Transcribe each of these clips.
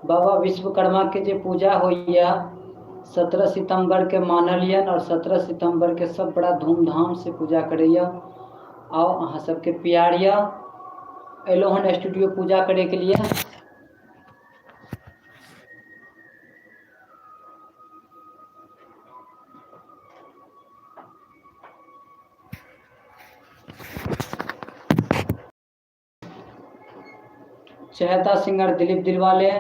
बाबा विश्वकर्मा के जे पूजा होइया 17 सितंबर के मानलियन और 17 सितंबर के सब बड़ा धूमधाम से पूजा करैया। आओ अहाँ सबके प्यार या एलो हन स्टूडियो पूजा करे के लिए। चहेता सिंगर दिलीप दिलवाले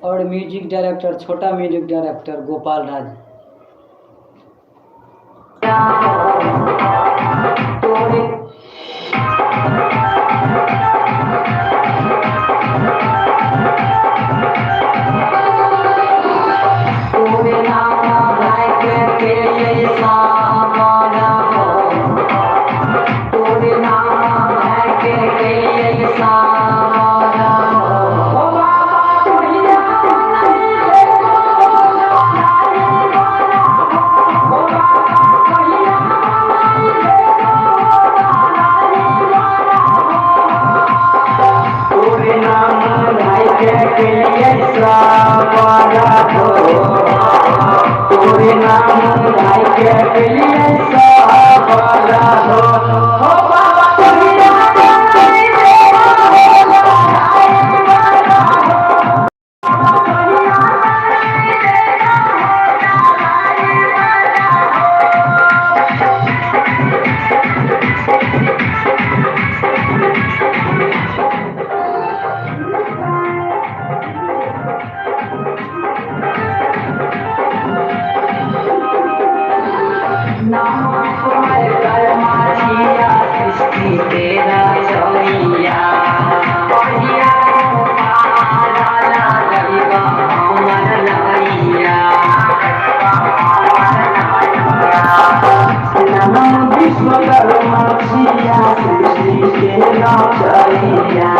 और म्यूजिक डायरेक्टर छोटा म्यूजिक डायरेक्टर गोपाल राज। विश्वकर्मा सृष्टि के नाचैया